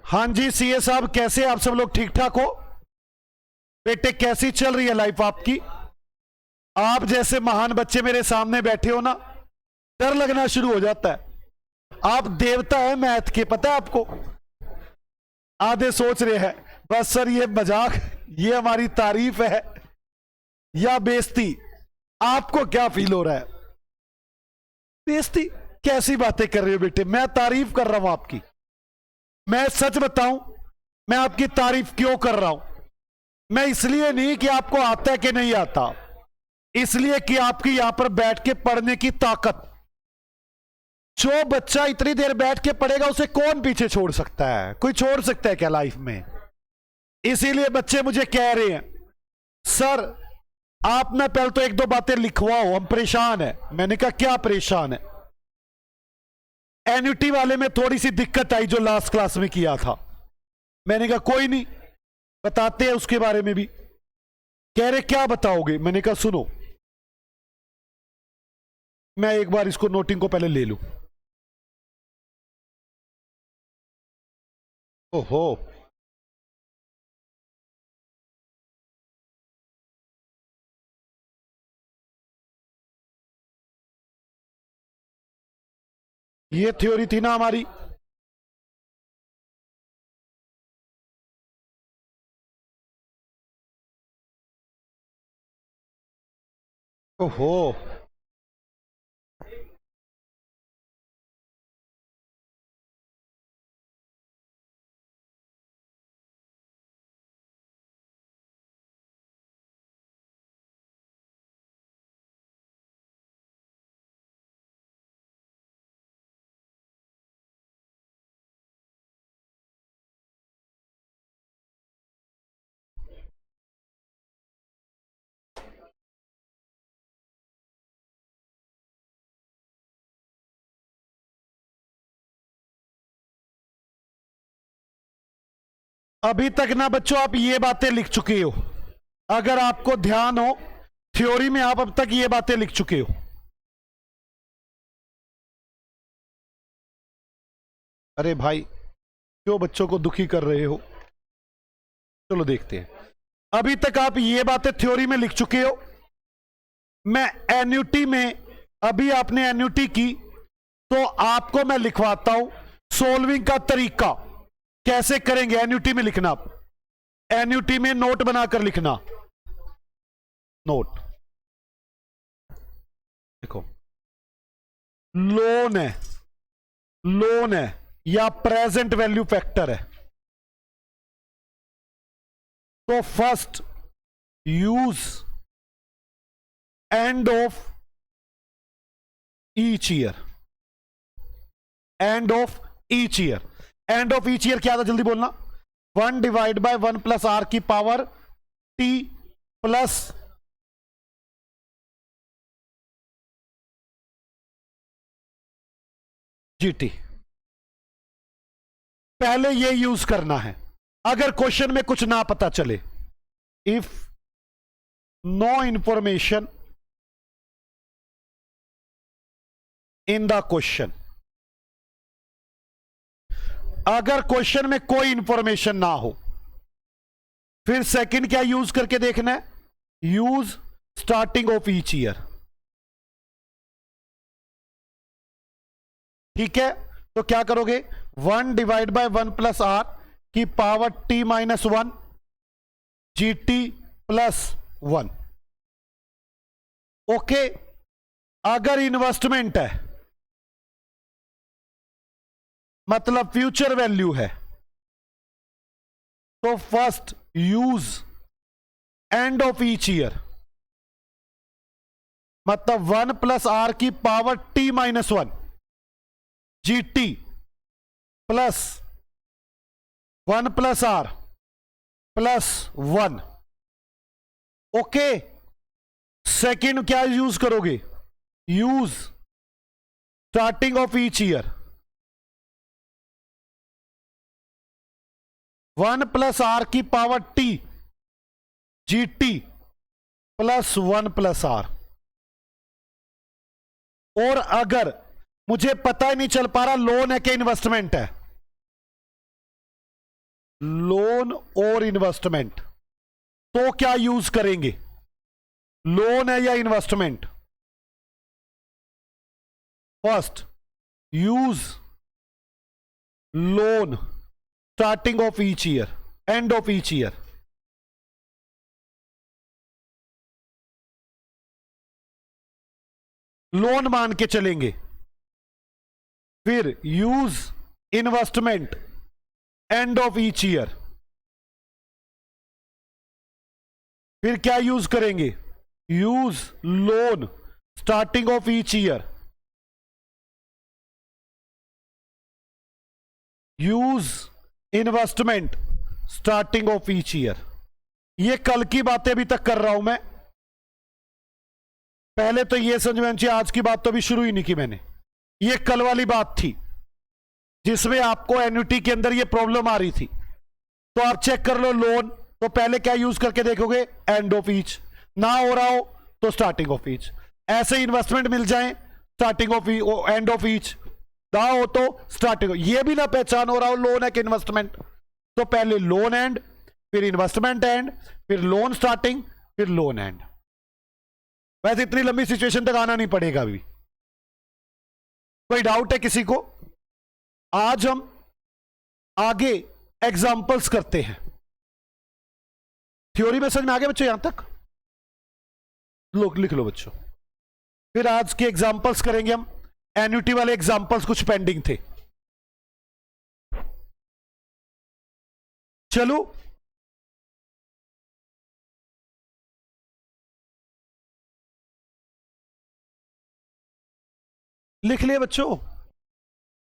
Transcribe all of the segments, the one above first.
हाँ जी सीए साहब, कैसे आप सब लोग ठीक ठाक हो? बेटे कैसी चल रही है लाइफ आपकी? आप जैसे महान बच्चे मेरे सामने बैठे हो ना, डर लगना शुरू हो जाता है। आप देवता है मैथ के, पता है आपको? आधे सोच रहे हैं बस सर ये मजाक, ये हमारी तारीफ है या बेइज्जती। आपको क्या फील हो रहा है? बेइज्जती? कैसी बातें कर रहे हो बेटे, मैं तारीफ कर रहा हूं आपकी। मैं सच बताऊं, मैं आपकी तारीफ क्यों कर रहा हूं? मैं इसलिए नहीं कि आपको आता है कि नहीं आता, इसलिए कि आपकी यहां पर बैठ के पढ़ने की ताकत। जो बच्चा इतनी देर बैठ के पढ़ेगा उसे कौन पीछे छोड़ सकता है? कोई छोड़ सकता है क्या लाइफ में? इसीलिए बच्चे मुझे कह रहे हैं सर आप ना पहले तो एक दो बातें लिखवाओ, हम परेशान है। मैंने कहा क्या परेशान है? एन्युटी वाले में थोड़ी सी दिक्कत आई जो लास्ट क्लास में किया था। मैंने कहा कोई नहीं, बताते हैं उसके बारे में भी। कह रहे क्या बताओगे? मैंने कहा सुनो, मैं एक बार इसको नोटिंग को पहले ले लूं। ओहो, ये थ्योरी थी ना हमारी। ओहो, अभी तक ना बच्चों आप ये बातें लिख चुके हो, अगर आपको ध्यान हो थ्योरी में आप अब तक ये बातें लिख चुके हो। अरे भाई क्यों बच्चों को दुखी कर रहे हो? चलो देखते हैं। अभी तक आप ये बातें थ्योरी में लिख चुके हो। मैं एन्युटी में, अभी आपने एन्युटी की तो आपको मैं लिखवाता हूं सोल्विंग का तरीका कैसे करेंगे। एन्युटी में लिखना, एन्युटी में नोट बनाकर लिखना। नोट देखो, लोन है, लोन है या प्रेजेंट वैल्यू फैक्टर है, तो first use end of each year. And of each year, and of each year क्या था जल्दी बोलना? 1 डिवाइड बाय 1 प्लस आर की पावर टी प्लस जीटी। पहले ये यूज करना है अगर क्वेश्चन में कुछ ना पता चले। If no information in the question, अगर क्वेश्चन में कोई इंफॉर्मेशन ना हो, फिर सेकंड क्या यूज करके देखना है? Use starting of each year. ठीक है, तो क्या करोगे? 1 डिवाइड बाय 1 प्लस आर की power t minus 1 g t plus 1। Okay, अगर इन्वेस्टमेंट है मतलब फ्यूचर वैल्यू है, तो first use end of each year, मतलब 1 प्लस आर की power t minus 1 g t plus 1 plus r plus 1। Okay, second क्या use करोगे? Use starting of each year, 1 plus r की power t g t plus 1 plus r. और अगर मुझे पता ही नहीं चल पा रहा लोन है कि इन्वेस्टमेंट है, लोन और इन्वेस्टमेंट, तो क्या यूज करेंगे? लोन है या investment? First, use loan starting of each year, and of each year. Loan मान के चलेंगे। फिर use investment and of each year. फिर क्या यूज करेंगे? Use loan starting of each year, use investment starting of each year. ये कल की बातें अभी तक कर रहा हूं मैं। पहले तो ये समझ में चाहिए, आज की बात तो अभी शुरू ही नहीं की मैंने। ये कल वाली बात थी जिसमें आपको एन्युटी के अंदर ये प्रॉब्लम आ रही थी। तो आप चेक कर लो लोन, तो पहले क्या यूज करके देखोगे? And of each. ना हो रहा हो तो स्टार्टिंग ऑफ ईच। ऐसे इन्वेस्टमेंट मिल जाए starting of and of each, ना हो तो स्टार्टिंग। ये भी ना पहचान हो रहा हो लोन है कि इन्वेस्टमेंट, तो पहले लोन एंड, फिर इन्वेस्टमेंट एंड, फिर लोन स्टार्टिंग, फिर लोन एंड। वैसे इतनी लंबी सिचुएशन तक आना नहीं पड़ेगा अभी। कोई डाउट है किसी को? आज हम आगे एग्जाम्पल्स करते हैं। थ्योरी में समझ में आ गया बच्चों? यहां तक लोग लिख लो बच्चों। फिर आज के एग्जाम्पल्स करेंगे हम। एन्युटी वाले एग्जाम्पल्स कुछ पेंडिंग थे। चलो लिख लिए बच्चों?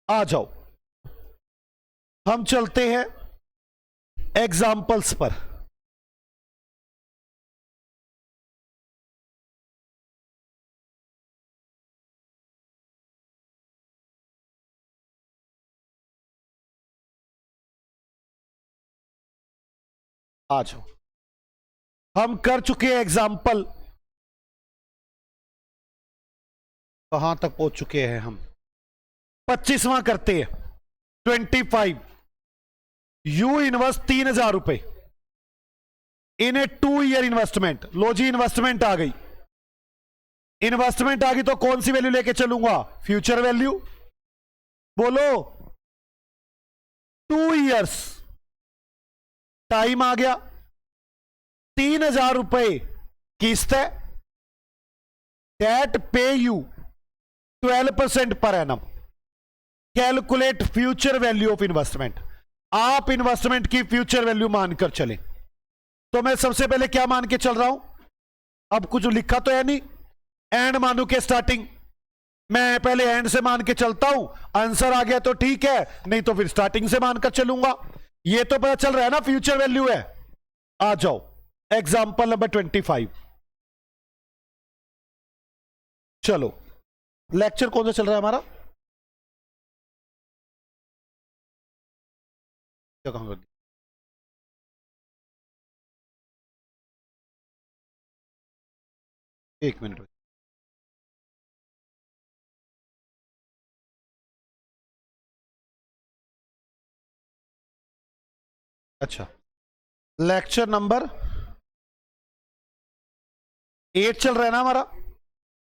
आ जाओ, हम चलते हैं एग्जाम्पल्स पर। आ जाओ, हम कर चुके हैं एग्जाम्पल। कहां तक पहुंच चुके हैं हम? 25वां करते हैं। 25, यू इन्वेस्ट 3,000 रुपए इन ए 2 ईयर इन्वेस्टमेंट। लो जी, इन्वेस्टमेंट आ गई। इन्वेस्टमेंट आ गई तो कौन सी वैल्यू लेके चलूंगा? Future value. बोलो। 2 ईयर्स टाइम आ गया। 3,000 रुपए किस्त है। डेट पे you 12% per annum. Calculate future value of investment. आप इन्वेस्टमेंट की फ्यूचर वैल्यू मानकर चलें। तो मैं सबसे पहले क्या मान के चल रहा हूं? अब कुछ लिखा तो है नहीं, एंड मानू के स्टार्टिंग। मैं पहले एंड से मान के चलता हूं, आंसर आ गया तो ठीक है, नहीं तो फिर स्टार्टिंग से मानकर चलूंगा। ये तो पता चल रहा है ना फ्यूचर वैल्यू है। आ जाओ, एग्जाम्पल नंबर 25। चलो, लेक्चर कौन सा चल रहा है हमारा? क्या कहां? एक मिनट। अच्छा, लेक्चर नंबर 8 चल रहा है ना हमारा?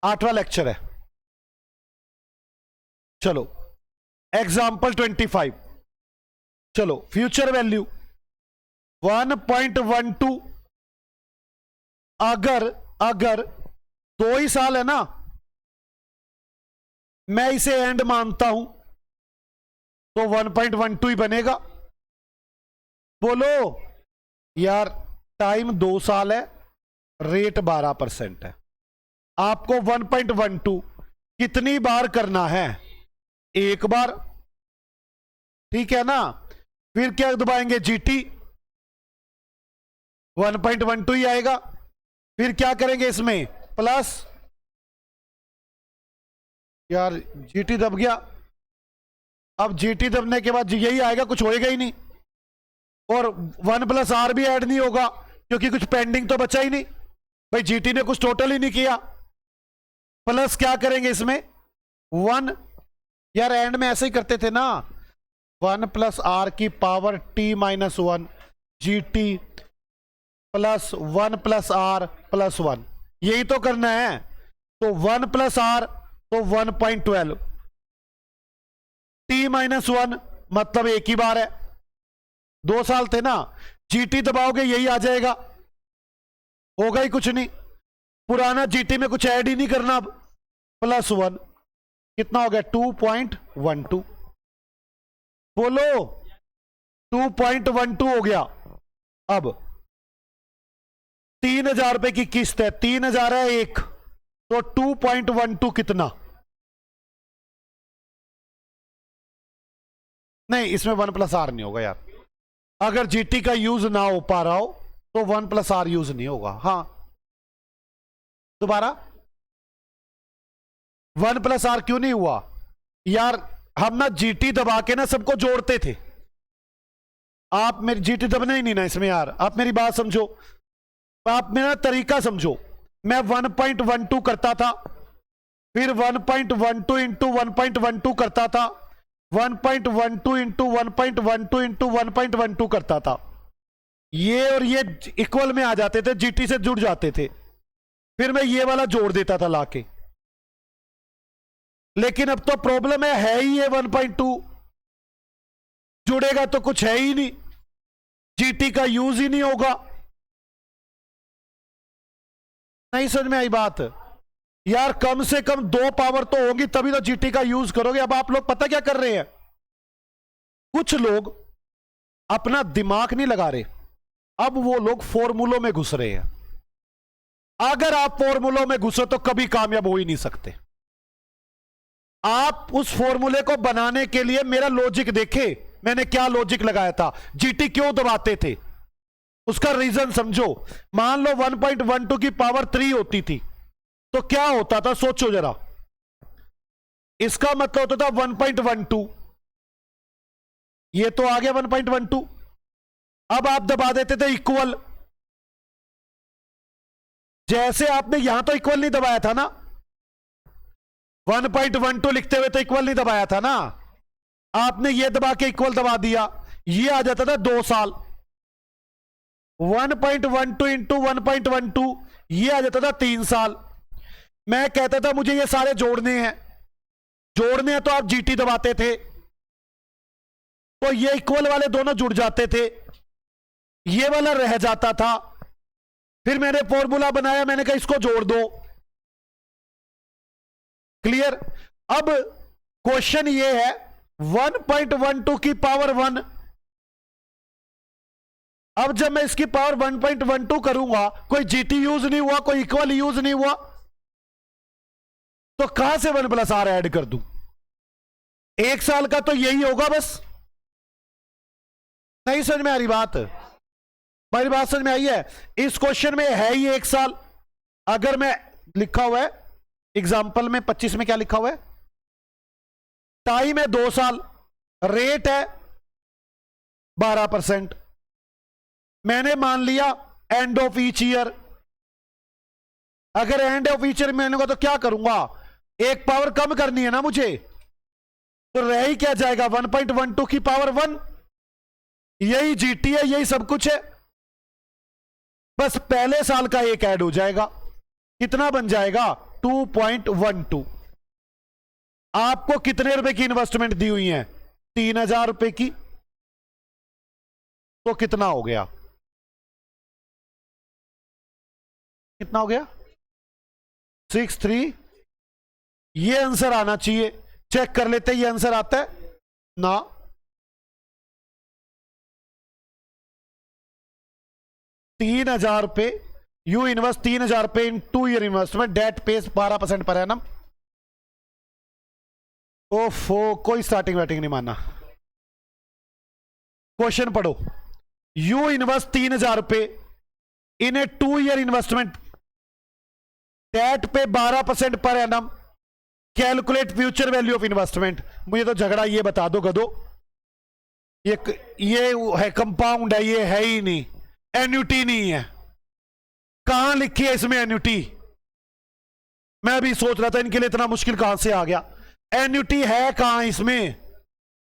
8वां लेक्चर है। चलो, एग्जाम्पल 25। चलो, फ्यूचर वैल्यू 1.12। अगर 2 ही साल है ना, मैं इसे एंड मानता हूं तो 1.12 ही बनेगा। बोलो यार, टाइम 2 साल है, रेट 12% है। आपको 1.12 कितनी बार करना है? एक बार, ठीक है ना? फिर क्या दबाएंगे? जीटी, 1.12 ही आएगा। फिर क्या करेंगे इसमें? प्लस। यार जीटी दब गया। अब जीटी दबने के बाद यही आएगा, कुछ होएगा ही नहीं। और 1+R भी ऐड नहीं होगा क्योंकि कुछ पेंडिंग तो बचा ही नहीं भाई, जीटी ने कुछ टोटल ही नहीं किया। प्लस क्या करेंगे इसमें? 1। यार एंड में ऐसे ही करते थे ना, 1 प्लस आर की power t minus 1 g t plus 1 plus r plus 1, यही तो करना है। तो 1 प्लस आर तो 1.12, टी माइनस 1 मतलब एक ही बार है, 2 साल थे ना। जीटी दबाओगे यही आ जाएगा, होगा ही कुछ नहीं, पुराना जीटी में कुछ ऐड ही नहीं करना। अब प्लस 1 कितना हो गया 2.12, बोलो 2.12 हो गया। अब 3,000 रुपए की किस्त है, 3,000 है एक, तो 2.12 कितना, नहीं इसमें 1 प्लस आर नहीं होगा यार, अगर जीटी का यूज ना हो पा रहा हो तो 1 प्लस आर यूज नहीं होगा। हाँ दोबारा 1 प्लस आर क्यों नहीं हुआ यार, हम ना जीटी दबा के ना सबको जोड़ते थे। आप मेरी जीटी दबना ही नहीं ना इसमें यार, आप मेरी बात समझो, आप मेरा तरीका समझो। मैं 1.12 करता था, फिर 1.12 इंटू 1.12 करता था, 1.12 इंटू 1.12 इंटू 1.12 करता था, ये और ये इक्वल में आ जाते थे, जीटी से जुड़ जाते थे, फिर मैं ये वाला जोड़ देता था लाके। लेकिन अब तो प्रॉब्लम है ही ये 1.2 जुड़ेगा तो कुछ है ही नहीं, जीटी का यूज ही नहीं होगा। नहीं समझ में आई बात यार, कम से कम 2 पावर तो होगी तभी तो जीटी का यूज करोगे। अब आप लोग पता क्या कर रहे हैं, कुछ लोग अपना दिमाग नहीं लगा रहे, अब वो लोग फॉर्मूलों में घुस रहे हैं। अगर आप फॉर्मूलों में घुसो तो कभी कामयाब हो ही नहीं सकते। आप उस फॉर्मूले को बनाने के लिए मेरा लॉजिक देखे, मैंने क्या लॉजिक लगाया था, जीटी क्यों दबाते थे, उसका रीजन समझो। मान लो 1.12 की पावर 3 होती थी तो क्या होता था, सोचो जरा, इसका मतलब होता था 1.12, ये तो आ गया 1.12, अब आप दबा देते थे इक्वल, जैसे आपने यहां तो इक्वल नहीं दबाया था ना, 1.12 लिखते हुए तो इक्वल नहीं दबाया था ना, आपने ये दबा के इक्वल दबा दिया, ये आ जाता था 2 साल। 1.12 इंटू 1.12 ये आ जाता था 3 साल। मैं कहता था मुझे ये सारे जोड़ने हैं, जोड़ने हैं तो आप जीटी दबाते थे, तो ये इक्वल वाले दोनों जुड़ जाते थे, ये वाला रह जाता था, फिर मैंने फॉर्मूला बनाया, मैंने कहा इसको जोड़ दो। क्लियर। अब क्वेश्चन ये है 1.12 की पावर 1, अब जब मैं इसकी पावर 1.12 करूंगा, कोई जीटी यूज नहीं हुआ, कोई इक्वल यूज नहीं हुआ, तो कहां से 1 प्लस आर ऐड कर दूं, 1 साल का तो यही होगा बस। नहीं समझ में आ रही बात, मेरी बात समझ में आई है। इस क्वेश्चन में है ही 1 साल, अगर मैं लिखा हुआ है एग्जाम्पल में 25 में क्या लिखा हुआ है, टाइम है 2 साल, रेट है 12%, मैंने मान लिया एंड ऑफ ईच ईयर। अगर एंड ऑफ ईच ईयर मैंने को तो क्या करूंगा, 1 पावर कम करनी है ना मुझे, तो रह ही क्या जाएगा 1.12 की पावर 1, यही जीटी है, यही सब कुछ है, बस पहले साल का एक ऐड हो जाएगा, कितना बन जाएगा 2.12। आपको कितने रुपए की इन्वेस्टमेंट दी हुई है, 3,000 रुपए की, तो कितना हो गया, कितना हो गया 63। ये आंसर आना चाहिए, चेक कर लेते ये आंसर आता है ना, 3,000 रुपए यू इन्वेस्ट, 3,000 रुपए in 2 year investment, that pays 12% per annum. ओफो, कोई स्टार्टिंग वेटिंग नहीं मानना। क्वेश्चन पढ़ो, यू इन्वेस्ट 3,000 रुपए इन ए 2 ईयर इन्वेस्टमेंट, डेट पे 12% per annum, calculate future value of investment. मुझे तो झगड़ा ये बता दो गदो, ये है कंपाउंड है, ये है ही नहीं, एन्युटी नहीं है, कहां लिखी है इसमें एन्युटी, मैं भी सोच रहा था इनके लिए इतना मुश्किल कहां से आ गया, एन्युटी है कहां इसमें,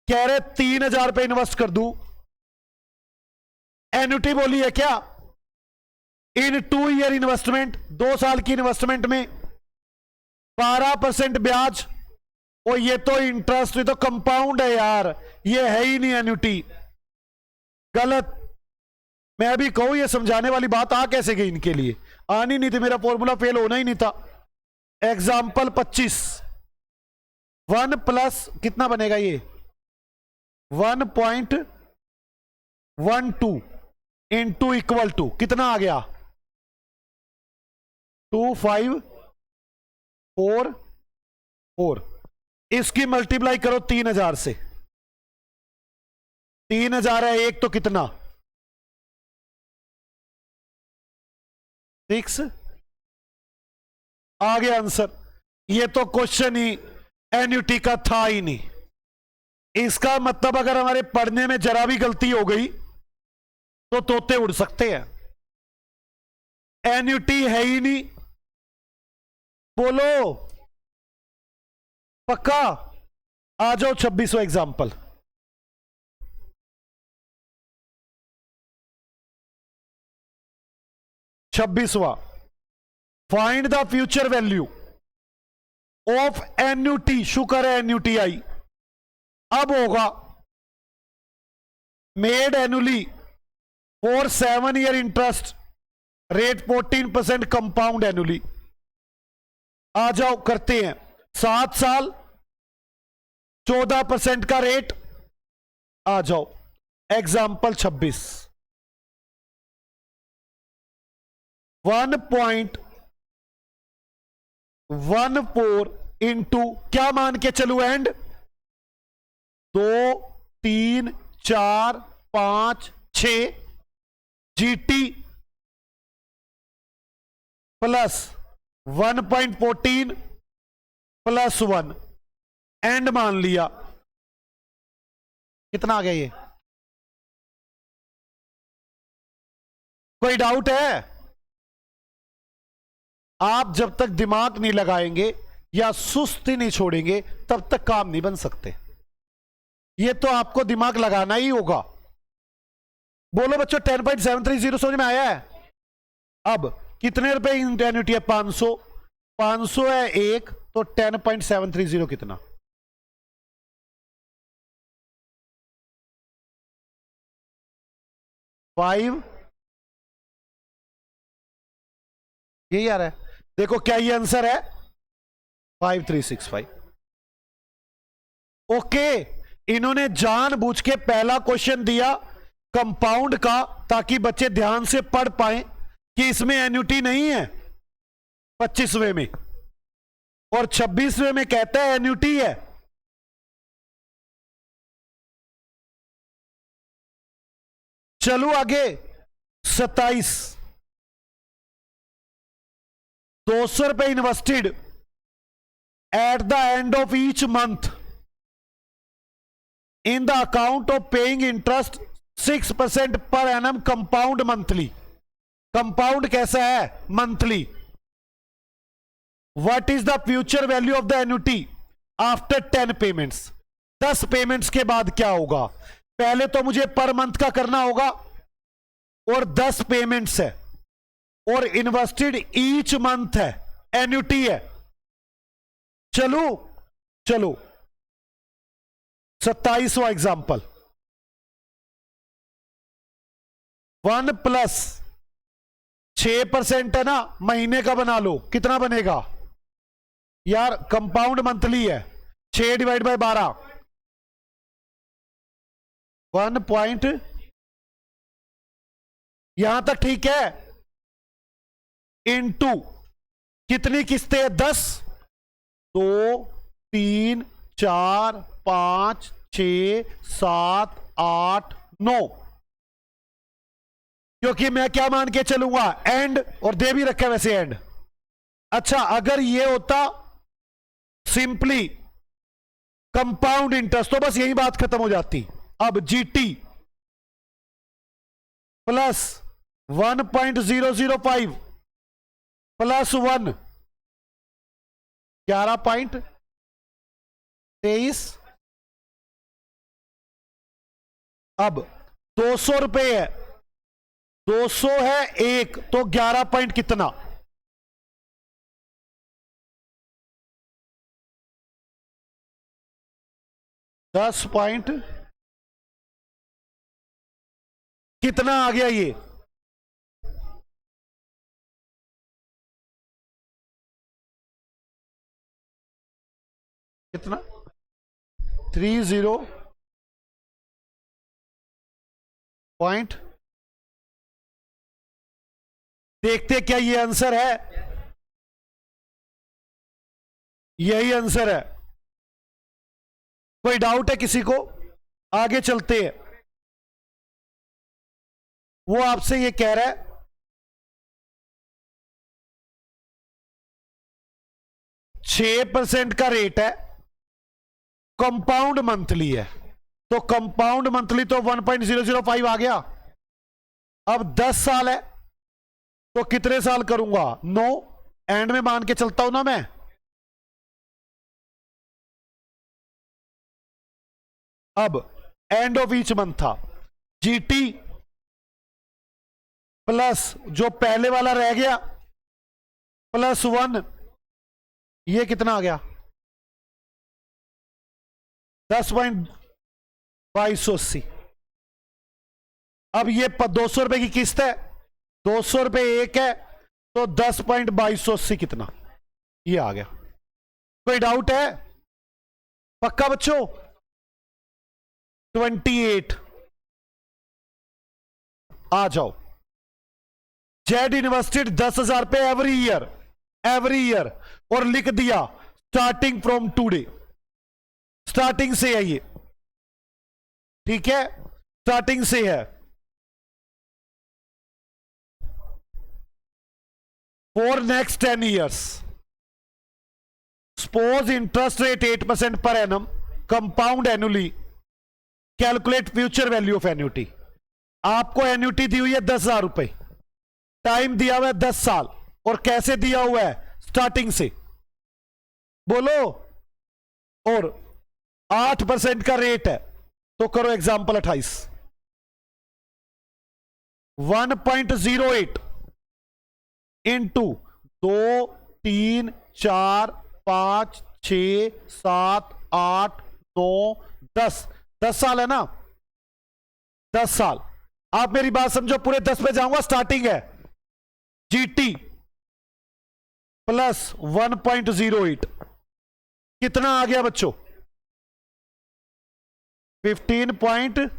कह रहे 3,000 पे इन्वेस्ट कर दूं, एन्युटी बोली है क्या? इन 2 ईयर इन्वेस्टमेंट, 2 साल की इन्वेस्टमेंट में 12% ब्याज, और ये तो इंटरेस्ट, ये तो कंपाउंड है यार, ये है ही नहीं एन्युटी। गलत। मैं अभी कहूं ये समझाने वाली बात आ कैसे गई इनके लिए, आनी नहीं थी, मेरा फॉर्मूला फेल होना ही नहीं था। एग्जाम्पल 25, 1 प्लस कितना बनेगा ये 1.12 इंटू इक्वल टू कितना आ गया 2544। इसकी मल्टीप्लाई करो 3,000 से, 3,000 है एक तो कितना 6, आ गया आंसर। ये तो क्वेश्चन ही एन्युटी का था ही नहीं। इसका मतलब अगर हमारे पढ़ने में जरा भी गलती हो गई तो तोते उड़ सकते हैं। एन्युटी है ही नहीं, बोलो पक्का। आ जाओ 26वां एग्जाम्पल। 26वां, find the future value of annuity. शुक्र है एन्युटी आई। अब होगा made annually for 7 year interest rate 14% compound annually. आ जाओ करते हैं 7 साल 14% का रेट। आ जाओ एग्जाम्पल 26, 1.14 इंटू क्या मान के चलू and 2 3 4 5 6 GT plus 1.14 plus 1 and मान लिया। कितना आ गया ये? कोई डाउट है? आप जब तक दिमाग नहीं लगाएंगे या सुस्ती नहीं छोड़ेंगे तब तक काम नहीं बन सकते। ये तो आपको दिमाग लगाना ही होगा। बोलो बच्चों 10.730 समझ में आया है? अब कितने रुपए एन्युटी है? 500। 500 है एक तो 10.730 कितना? फाइव। यही आ रहा है। देखो क्या ये आंसर है 5365। ओके, इन्होंने जानबूझ के पहला क्वेश्चन दिया कंपाउंड का ताकि बच्चे ध्यान से पढ़ पाए कि इसमें एन्युटी नहीं है 25वें में, और 26वें में कहता है एन्युटी है। चलो आगे 27, 200 रुपए invested at the end of each month in the account of paying interest 6% per annum compound monthly. Compound कैसा है? Monthly. What is the future value of the annuity after 10 payments? 10 payments के बाद क्या होगा? पहले तो मुझे पर मंथ का करना होगा, और 10 पेमेंट्स है, और इन्वेस्टेड ईच मंथ है, एन्युटी है। चलो चलो 27वां एग्जाम्पल, 1 प्लस 6% है ना, महीने का बना लो, कितना बनेगा यार? कंपाउंड मंथली है, 6 डिवाइड बाय 12, 1 पॉइंट। यहां तक ठीक है। इनटू कितनी किस्तें हैं? 10। 2 3 4 5 6 7 8 9। क्योंकि मैं क्या मान के चलूंगा? एंड, और दे भी रखा है वैसे एंड। अच्छा, अगर ये होता सिंपली कंपाउंड इंटरेस्ट तो बस यही बात खत्म हो जाती। अब जीटी प्लस 1.005 प्लस 1 11.23 अब 200 रुपए है, 200 है एक, तो 11 पॉइंट कितना, दस पॉइंट कितना आ गया ये, कितना 30 पॉइंट। देखते क्या ये आंसर है, यही आंसर है। कोई डाउट है किसी को, आगे चलते हैं। वो आपसे ये कह रहा है 6% का रेट है, कंपाउंड मंथली है, तो कंपाउंड मंथली तो 1.005 आ गया। अब 10 साल है तो कितने साल करूंगा, 9 एंड में मान के चलता हूं ना मैं। अब एंड ऑफ ईच मंथ था, जीटी प्लस जो पहले वाला रह गया प्लस 1, ये कितना आ गया 10.2280। अब ये 200 रुपए की किस्त है, 200 रुपए एक है, तो 10.2280 कितना, ये आ गया। कोई डाउट है, पक्का बच्चों, 28 आ जाओ। जेड इन्वेस्टेड 10,000 रुपए एवरी ईयर, और लिख दिया स्टार्टिंग फ्रॉम टूडे, स्टार्टिंग से है ये, ठीक है, स्टार्टिंग से है। For next 10 years, suppose interest rate 8% per annum, compound annually, calculate future value of annuity. आपको एन्युटी दी हुई है 10,000 रुपए, टाइम दिया हुआ है 10 साल, और कैसे दिया हुआ है, स्टार्टिंग से, बोलो, और 8% का रेट है, तो करो एग्जांपल 28, 1.08 इंटू 2 3 4 5 6 7 8 9 10, 10 साल है ना, 10 साल। आप मेरी बात समझो, पूरे 10 पे जाऊंगा, स्टार्टिंग है जीटी प्लस 1.08, कितना आ गया बच्चों, 15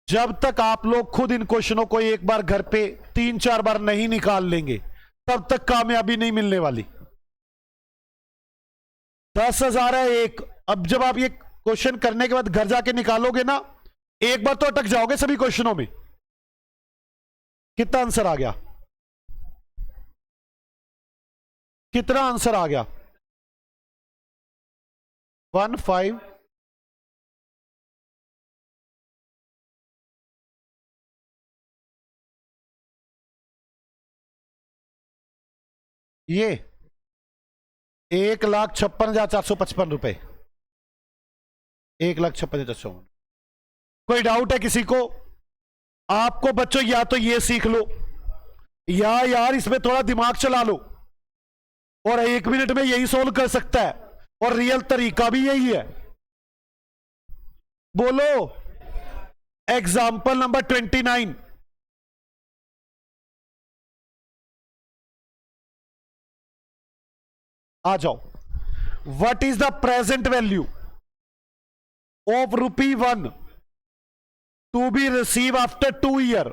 जब तक आप लोग खुद इन क्वेश्चनों को एक बार घर पे 3-4 बार नहीं निकाल लेंगे, तब तक कामयाबी नहीं मिलने वाली। 10,000 है एक, अब जब आप ये क्वेश्चन करने के बाद घर जाके निकालोगे ना, एक बार तो अटक जाओगे सभी क्वेश्चनों में। कितना आंसर आ गया, कितना आंसर आ गया, 15 ये 1,56,455 रुपए, 1,56,455। कोई डाउट है किसी को? आपको बच्चों या तो ये सीख लो, या यार इसमें थोड़ा दिमाग चला लो, और 1 मिनट में यही सोल्व कर सकता है, और रियल तरीका भी यही है। बोलो, एग्जाम्पल नंबर 29, आ जाओ। What is the present value of ₹1 to be receive after 2 year.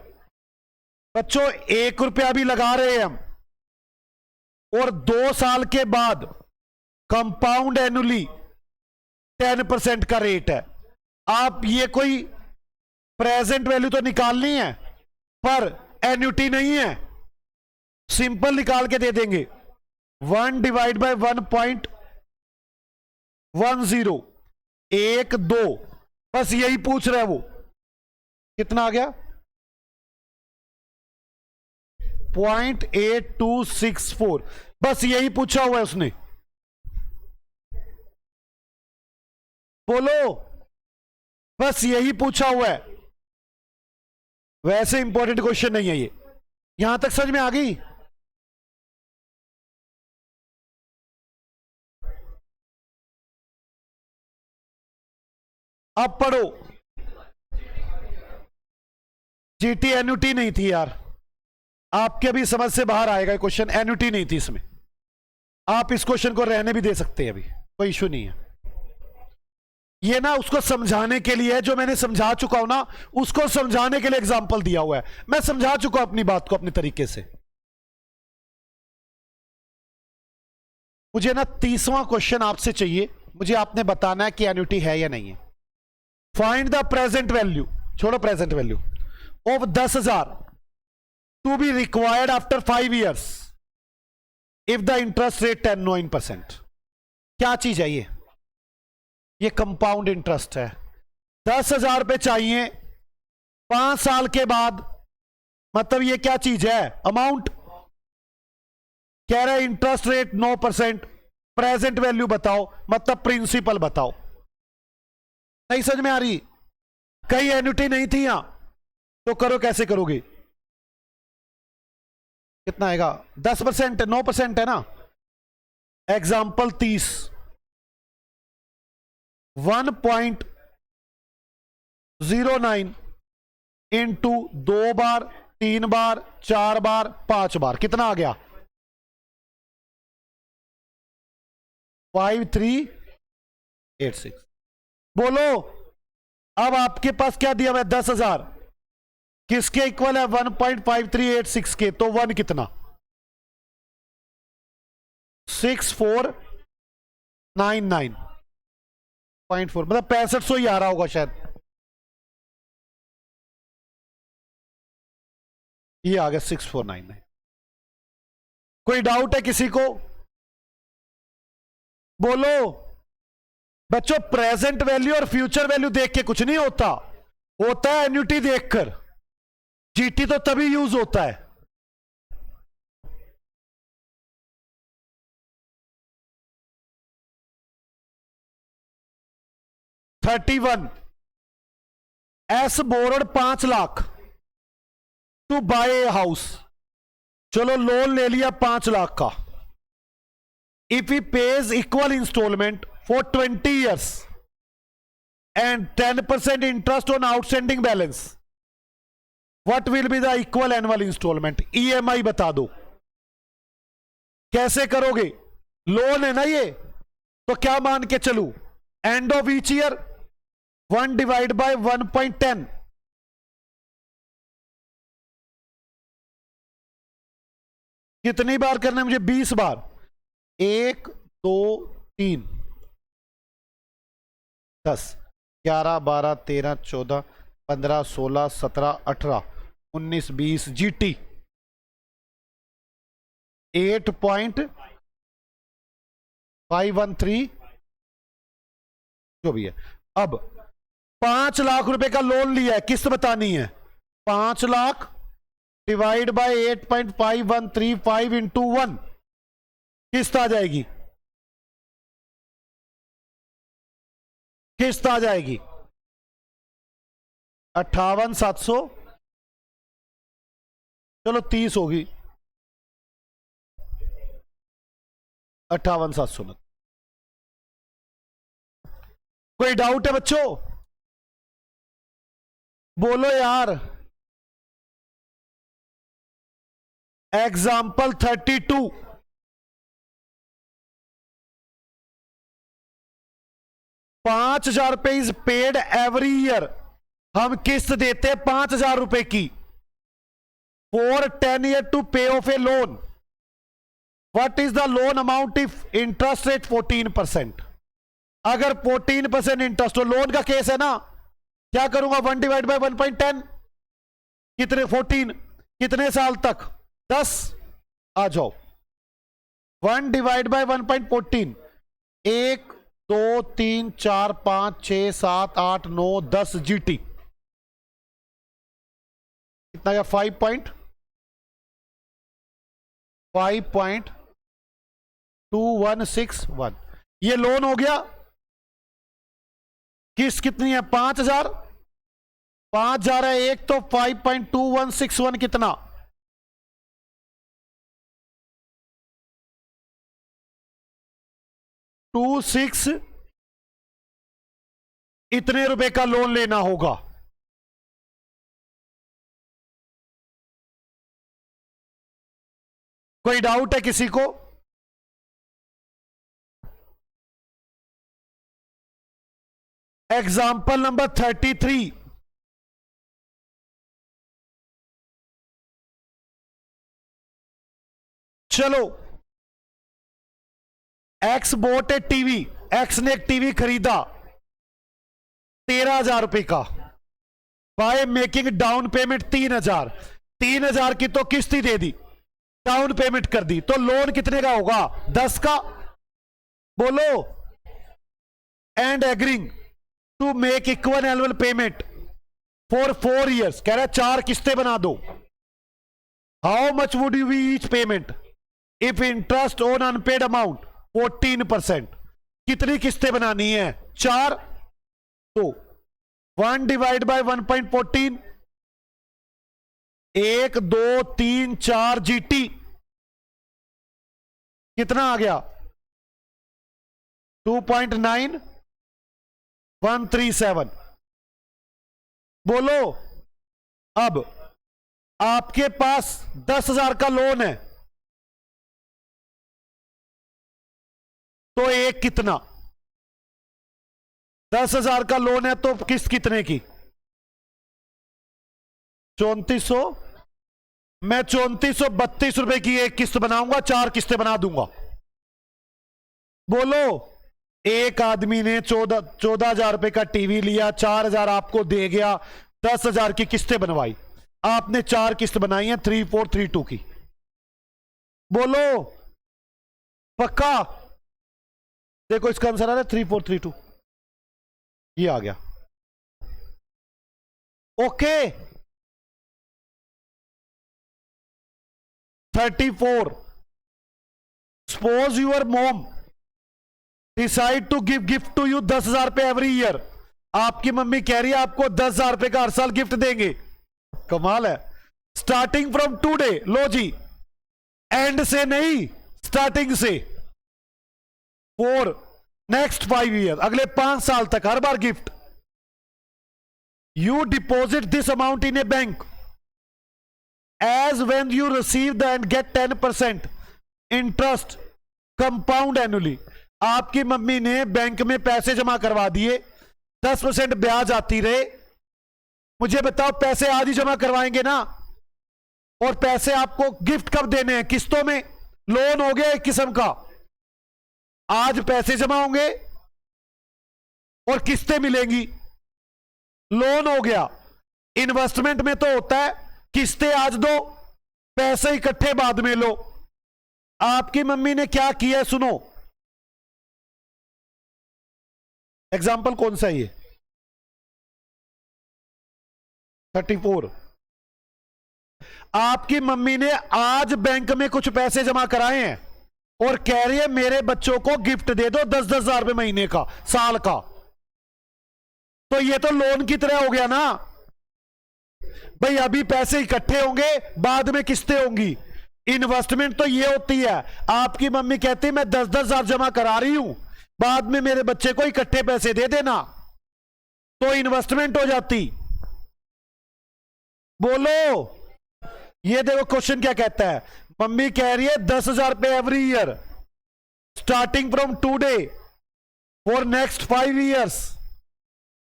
बच्चों 1 रुपया भी लगा रहे हैं हम, और 2 साल के बाद कंपाउंड एनुअली 10% का रेट है। आप ये कोई प्रेजेंट वैल्यू तो निकालनी है, पर एन्युटी नहीं है, सिंपल निकाल के दे देंगे। 1 डिवाइड बाय 1.10, 1 2, बस यही पूछ रहे हैं वो, कितना आ गया 0.8264, बस यही पूछा हुआ है उसने। बोलो, बस यही पूछा हुआ है, वैसे इंपॉर्टेंट क्वेश्चन नहीं है ये। यहां तक समझ में आ गई? अब पढ़ो। जीटी एन्युटी नहीं थी यार, आपके अभी समझ से बाहर आएगा क्वेश्चन। एन्युटी नहीं थी इसमें, आप इस क्वेश्चन को रहने भी दे सकते हैं, अभी कोई इशू नहीं है। ये ना उसको समझाने के लिए, जो मैंने समझा चुका हूं ना, उसको समझाने के लिए एग्जांपल दिया हुआ है। मैं समझा चुका हूं अपनी बात को अपने तरीके से। मुझे ना 30वां क्वेश्चन आपसे चाहिए, मुझे आपने बताना है कि एन्युटी है या नहीं है। फाइंड द प्रेजेंट वैल्यू, छोड़ो present value, of 10,000 to be required after 5 years if the interest rate 10.9%। क्या चीज है ये कंपाउंड इंटरेस्ट है। 10,000 रुपए चाहिए 5 साल के बाद, मतलब ये क्या चीज है? अमाउंट। कह रहे इंटरेस्ट रेट 9%, प्रेजेंट वैल्यू बताओ, मतलब प्रिंसिपल बताओ। नहीं समझ में आ रही? कहीं एन्युटी नहीं थी यहां, तो करो, कैसे करोगे? कितना आएगा? 10%, 9% है ना। एग्जाम्पल 30, 1.09 इंटू 2 बार, 3 बार, 4 बार, 5 बार, कितना आ गया? 5386। बोलो अब आपके पास क्या दिया हुआ है? 10,000 किसके इक्वल है? 1.5386 के। तो 1 कितना? 6499.4, मतलब 6500 ही आ रहा होगा शायद। ये आ गया 6499। कोई डाउट है किसी को? बोलो। बच्चों प्रेजेंट वैल्यू और फ्यूचर वैल्यू देख के कुछ नहीं होता, होता है एन्युटी देखकर। जीटी तो तभी यूज होता है। $31 s board 5 lakh to buy a house. चलो लोन ले लिया 5 लाख का। If he pays equal installment for 20 years and 10% interest on outstanding balance, what will be the equal annual installment? EMI बता दो। कैसे करोगे? लोन है ना ये, तो क्या मान के चलू? And of each year 1 divide bye 1.10। कितनी बार करना है मुझे? 20 बार। 1 2 3 10 11 12 13 14 15 16 17 18 19 20 जीटी 8.513 जो भी है। अब 5 लाख रुपए का लोन लिया है, किस्त बतानी है। 5 लाख डिवाइड बाय 8.5135 इंटू 1, किस्त आ जाएगी, किस्त आ जाएगी 58,700। चलो 30 होगी, 58,700। कोई डाउट है बच्चों? बोलो यार। एग्जाम्पल 32, 5,000 रुपए इज पेड एवरी ईयर। हम किस्त देते 5,000 रुपए की फॉर 10 year टू पे of A loan. What is the loan amount if interest rate 14%? अगर 14% इंटरेस्ट हो, लोन का केस है ना, क्या करूंगा? 1 डिवाइड बाय 1.10, कितने? 14। कितने साल तक? 10। आ जाओ। 1 डिवाइड बाय 1.14, 1 2 3 4 5 6 7 8 9 10 जीटी कितना गया? 5.2161। ये लोन हो गया। किस्त कितनी है? 5,000। 5,000 है एक, तो 5.2161 कितना? 26 इतने रुपए का लोन लेना होगा। कोई डाउट है किसी को? Example number 33। चलो, एक्स बोट ए टीवी, एक्स ने एक टीवी खरीदा 13,000 रुपए का, बाय मेकिंग डाउन पेमेंट 3,000। 3,000 की तो किस्त ही दे दी, डाउन पेमेंट कर दी, तो लोन कितने का होगा? 10 का। बोलो। And agreeing to make equal annual payment for 4 years, कह रहा है 4 किस्तें बना दो। How much would you be each payment if interest on unpaid amount 14%? कितनी किस्तें बनानी है? 4। तो 1 डिवाइड बाय 1.14, 1 2 3 4 जीटी कितना आ गया? 2.9137। बोलो। अब आपके पास 10,000 का लोन है, तो एक कितना? 10,000 का लोन है तो किस्त कितने की? 3400। मैं 3432 रुपए की एक किस्त बनाऊंगा, 4 किस्तें बना दूंगा। बोलो। एक आदमी ने 14,000 रुपए का टीवी लिया, 4,000 आपको दे गया, 10,000 की किस्तें बनवाई। आपने 4 किस्त बनाई है 3432 की। बोलो। पक्का? देखो इसका आंसर आ रहा है 3432, ये आ गया। Okay. 34। Suppose your mom decide to give gift to you 10,000 रुपए एवरी ईयर। आपकी मम्मी कह रही है आपको 10,000 रुपए का हर साल गिफ्ट देंगे। कमाल है। स्टार्टिंग फ्रॉम टुडे, लो जी, एंड से नहीं, स्टार्टिंग से, फॉर नेक्स्ट 5 ईयर, अगले 5 साल तक हर बार gift. You deposit this amount in a bank as when you receive the end get 10% interest compound annually. आपकी मम्मी ने बैंक में पैसे जमा करवा दिए, 10% ब्याज आती रहे। मुझे बताओ, पैसे आज ही जमा करवाएंगे ना? और पैसे आपको गिफ्ट कब देने हैं? किस्तों में। लोन हो गया एक किस्म का, आज पैसे जमा होंगे और किस्तें मिलेंगी। लोन हो गया। इन्वेस्टमेंट में तो होता है किस्तें आज दो, पैसे इकट्ठे बाद में लो। आपकी मम्मी ने क्या किया सुनो। एग्जाम्पल कौन सा है ये? 34। आपकी मम्मी ने आज बैंक में कुछ पैसे जमा कराए हैं और कह रही है मेरे बच्चों को गिफ्ट दे दो 10-10 हजार रुपए महीने का, साल का। तो ये तो लोन की तरह हो गया ना भाई। अभी पैसे इकट्ठे होंगे, बाद में किस्तें होंगी। इन्वेस्टमेंट तो ये होती है, आपकी मम्मी कहती है मैं 10-10 हजार जमा करा रही हूं, बाद में मेरे बच्चे को इकट्ठे पैसे दे देना, तो इन्वेस्टमेंट हो जाती। बोलो। ये देखो क्वेश्चन क्या कहता है। मम्मी कह रही है 10,000 रुपए every year starting from today for next 5 years.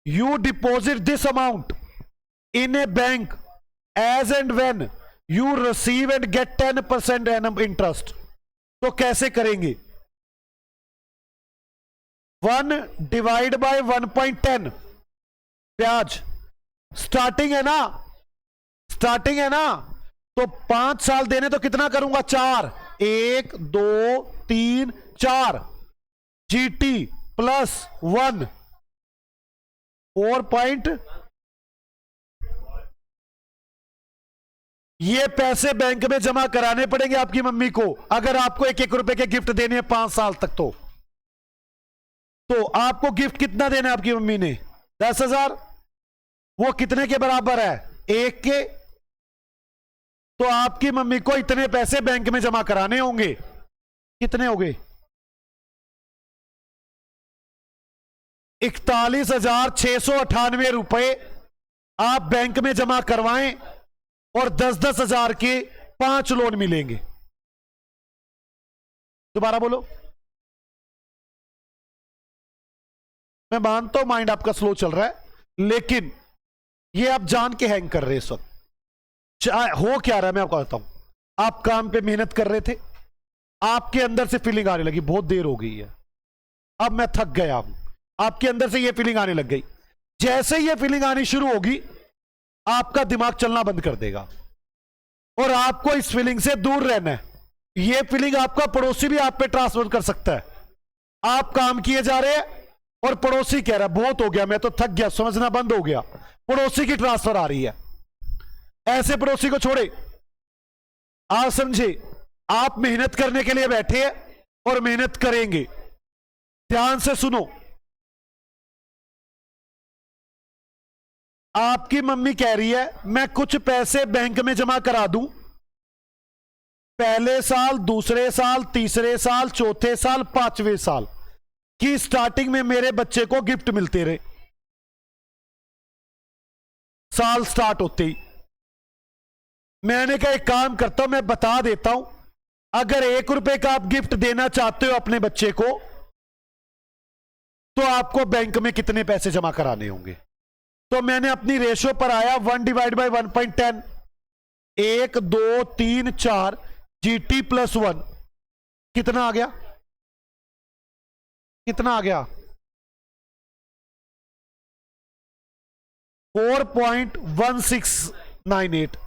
You deposit this amount in a bank as and when you receive and get 10% annum interest. तो कैसे करेंगे? 1 डिवाइड बाय 1.10 ब्याज। स्टार्टिंग है ना, स्टार्टिंग है ना, तो 5 साल देने तो कितना करूंगा? 4। 1 2 3 4 जीटी प्लस 1 4. ये पैसे बैंक में जमा कराने पड़ेंगे आपकी मम्मी को, अगर आपको 1-1 रुपए के गिफ्ट देने हैं 5 साल तक। तो आपको गिफ्ट कितना देना है आपकी मम्मी ने? 10,000, वो कितने के बराबर है? 1 के। तो आपकी मम्मी को इतने पैसे बैंक में जमा कराने होंगे। कितने हो गए? 41,698 रुपए आप बैंक में जमा करवाएं और 10,000 के 5 लोन मिलेंगे। दोबारा बोलो। मैं मानता हूं माइंड आपका स्लो चल रहा है, लेकिन ये आप जान के हैंग कर रहे हैं इस वक्त। हो क्या रहा है मैं आपको बताता हूं। आप काम पे मेहनत कर रहे थे, आपके अंदर से फीलिंग आने लगी बहुत देर हो गई है, अब मैं थक गया हूं। आपके अंदर से ये फीलिंग आने लग गई। जैसे ये फीलिंग आनी शुरू होगी, आपका दिमाग चलना बंद कर देगा और आपको इस फीलिंग से दूर रहना है। ये फीलिंग आपका पड़ोसी भी आप पे ट्रांसफर कर सकता है। आप काम किए जा रहे हैं और पड़ोसी कह रहा है बहुत हो गया, मैं तो थक गया, समझना बंद हो गया। पड़ोसी की ट्रांसफर आ रही है। ऐसे पड़ोसी को छोड़े। आप समझे, आप मेहनत करने के लिए बैठे हैं और मेहनत करेंगे। ध्यान से सुनो। आपकी मम्मी कह रही है मैं कुछ पैसे बैंक में जमा करा दूं, पहले साल, दूसरे साल, तीसरे साल, चौथे साल, 5वें साल की स्टार्टिंग में मेरे बच्चे को गिफ्ट मिलते रहे। साल स्टार्ट होते ही मैंने कहा एक काम करता हूं, मैं बता देता हूं, अगर 1 रुपए का आप गिफ्ट देना चाहते हो अपने बच्चे को, तो आपको बैंक में कितने पैसे जमा कराने होंगे। तो मैंने अपनी रेशो पर आया 1/1.10, 1 2 3 4 GT + 1 कितना आ गया? कितना आ गया? 4.1698।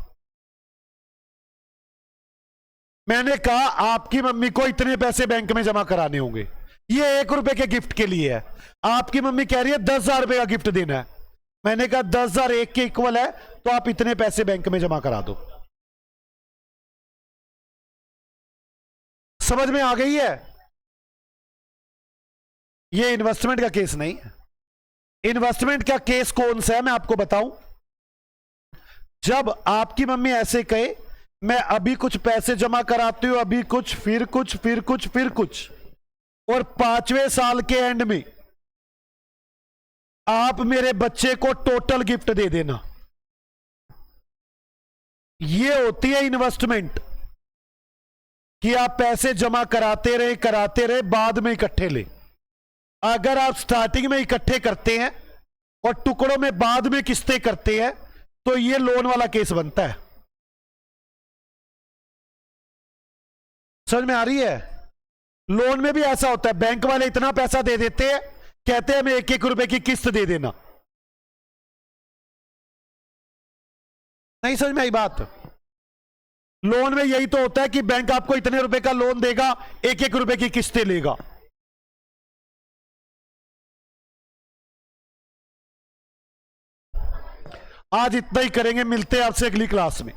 मैंने कहा आपकी मम्मी को इतने पैसे बैंक में जमा कराने होंगे। ये 1 रुपए के गिफ्ट के लिए है। आपकी मम्मी कह रही है 10,000 रुपए का गिफ्ट देना है। मैंने कहा 10,000 1 के इक्वल है, तो आप इतने पैसे बैंक में जमा करा दो। समझ में आ गई है? ये इन्वेस्टमेंट का केस नहीं है। इन्वेस्टमेंट का केस कौन सा है मैं आपको बताऊं। जब आपकी मम्मी ऐसे कहे मैं अभी कुछ पैसे जमा कराती हूं, अभी कुछ, फिर कुछ, फिर कुछ, फिर कुछ, और 5वें साल के एंड में आप मेरे बच्चे को टोटल गिफ्ट दे देना, ये होती है इन्वेस्टमेंट। कि आप पैसे जमा कराते रहे बाद में इकट्ठे ले। अगर आप स्टार्टिंग में इकट्ठे करते हैं और टुकड़ों में बाद में किस्तें करते हैं, तो ये लोन वाला केस बनता है। समझ में आ रही है? लोन में भी ऐसा होता है, बैंक वाले इतना पैसा दे देते हैं, कहते हैं हमें 1-1 रुपए की किस्त दे देना। नहीं समझ में आई बात? लोन में यही तो होता है कि बैंक आपको इतने रुपए का लोन देगा, 1-1 रुपए की किस्तें लेगा। आज इतना ही करेंगे, मिलते हैं आपसे अगली क्लास में।